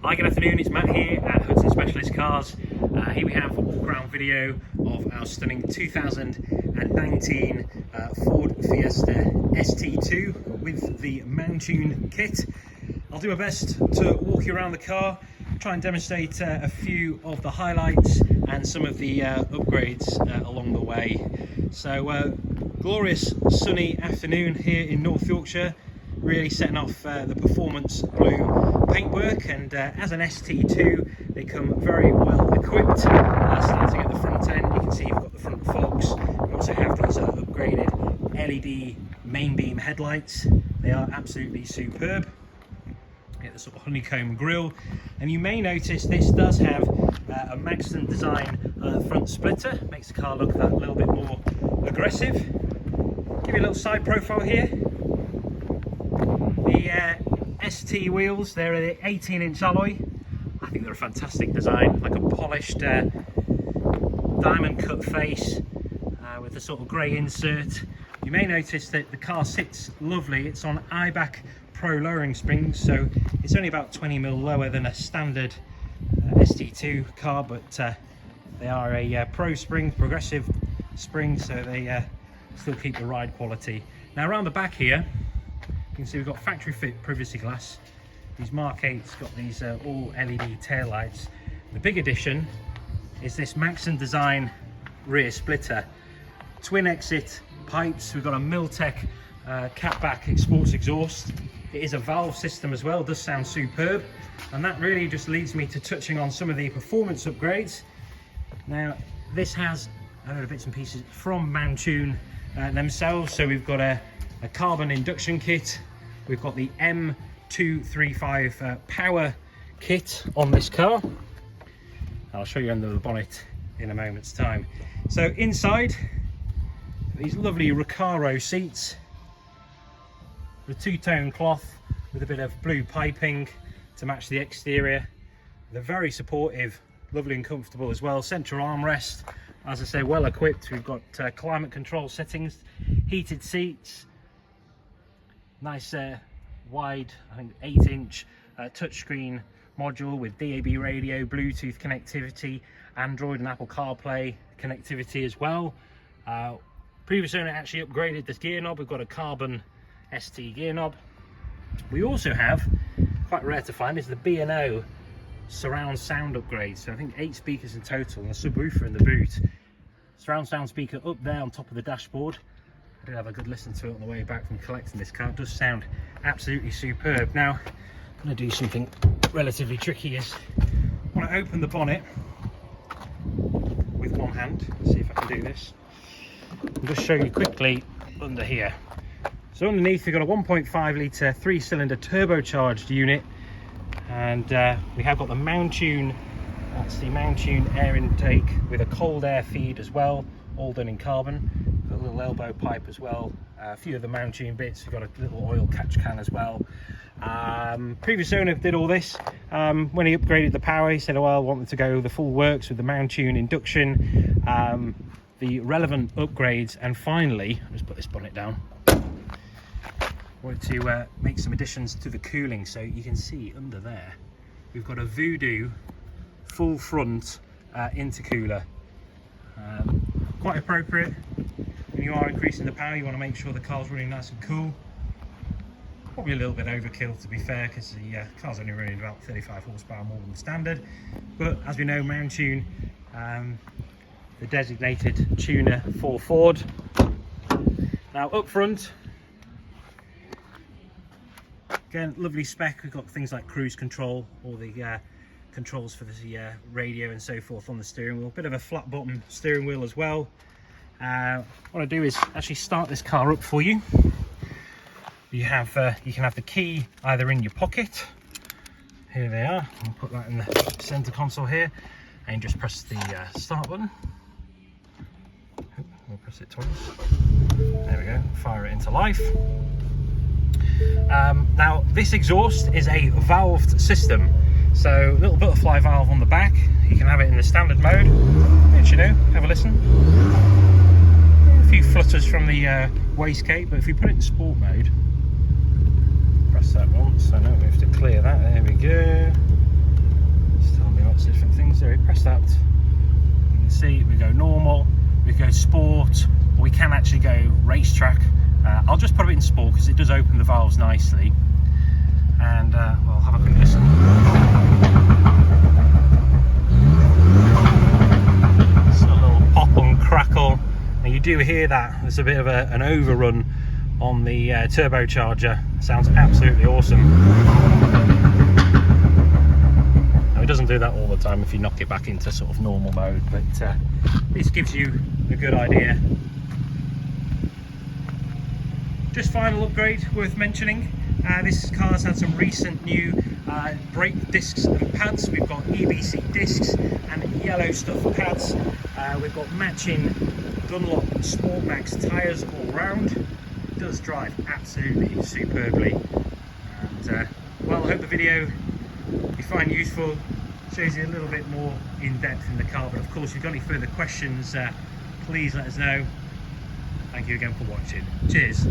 Hi, good afternoon, it's Matt here at Hudson Specialist Cars. Here we have a walk-around video of our stunning 2019 Ford Fiesta ST2 with the Mountune kit. I'll do my best to walk you around the car, try and demonstrate a few of the highlights and some of the upgrades along the way. So, glorious sunny afternoon here in North Yorkshire, really setting off the performance blue paintwork, and as an ST2 they come very well equipped. Starting at the front end, you can see you've got the front fogs. We also have these upgraded LED main beam headlights. They are absolutely superb. Get the sort of honeycomb grille, and you may notice this does have a Mountune design front splitter. Makes the car look that little bit more aggressive. Give you a little side profile here. The ST wheels, they're the 18-inch alloy. I think they're a fantastic design, like a polished diamond cut face with a sort of grey insert. You may notice that the car sits lovely. It's on IBAC Pro lowering springs, so it's only about 20mm lower than a standard ST2 car, but they are a Pro spring, progressive spring, so they still keep the ride quality. Now around the back here, you can see we've got factory fit privacy glass. These Mark 8's got these all LED tail lights. The big addition is this Mountune design rear splitter. Twin exit pipes. We've got a Miltech catback sports exhaust. It is a valve system as well, does sound superb. And that really just leads me to touching on some of the performance upgrades. Now, this has bits and pieces from Mountune themselves. So we've got a carbon induction kit. We've got the M235 Power kit on this car. I'll show you under the bonnet in a moment's time. So inside, these lovely Recaro seats, the two-tone cloth with a bit of blue piping to match the exterior. They're very supportive, lovely and comfortable as well. Central armrest, as I say, well equipped. We've got climate control settings, heated seats, nice wide, I think 8-inch touchscreen module with DAB radio, Bluetooth connectivity, Android and Apple CarPlay connectivity as well. Previous owner actually upgraded this gear knob. We've got a carbon ST gear knob. We also have, quite rare to find, is the B&O surround sound upgrade. So I think 8 speakers in total and a subwoofer in the boot. Surround sound speaker up there on top of the dashboard. I did have a good listen to it on the way back from collecting this car. It does sound absolutely superb. Now, I'm going to do something relatively tricky. Is I want to open the bonnet with one hand. Let's see if I can do this. I'll just show you quickly under here. So underneath we've got a 1.5 litre 3-cylinder turbocharged unit, and we have got the Mountune, that's the Mountune air intake with a cold air feed as well, all done in carbon. Got a little elbow pipe as well, a few of the Mountune bits. We've got a little oil catch can as well. Previous owner did all this. When he upgraded the power, he said, oh, well, I wanted to go the full works with the Mountune Induction, the relevant upgrades, and finally, I'll just put this bonnet down. Wanted to make some additions to the cooling. So you can see under there we've got a Vudu full front intercooler. Quite appropriate when you are increasing the power. You want to make sure the car's running nice and cool. Probably a little bit overkill, to be fair, because the car's only running about 35 horsepower more than standard. But as we know, Mountune, the designated tuner for Ford. Now up front, again, lovely spec. We've got things like cruise control, all the controls for the radio and so forth on the steering wheel. Bit of a flat bottom steering wheel as well. What I do is actually start this car up for you. You can have the key either in your pocket. Here they are. I'll put that in the center console here, and just press the start button. We'll press it twice. There we go. Fire it into life. Now this exhaust is a valved system, so little butterfly valve on the back. You can have it in the standard mode, which, you know, have a listen. A few flutters from the wastegate, but if you put it in sport mode, press that once. I know we have to clear that. There we go. So we press that, you can see we go normal, we go sport, or we can actually go racetrack. I'll just put it in sport because it does open the valves nicely, and we'll have a quick listen. It's a little pop and crackle, and you do hear that there's a bit of an overrun on the turbocharger. Sounds absolutely awesome. Now, it doesn't do that all the time if you knock it back into sort of normal mode, but this gives you a good idea. Just final upgrade worth mentioning, this car's had some recent new brake discs and pads. We've got EBC discs and yellow stuff pads. We've got matching Dunlop Sportmax tyres all round. It does drive absolutely superbly. And well, I hope the video you find useful, shows you a little bit more in depth in the car. But of course, if you've got any further questions, please let us know. Thank you again for watching. Cheers.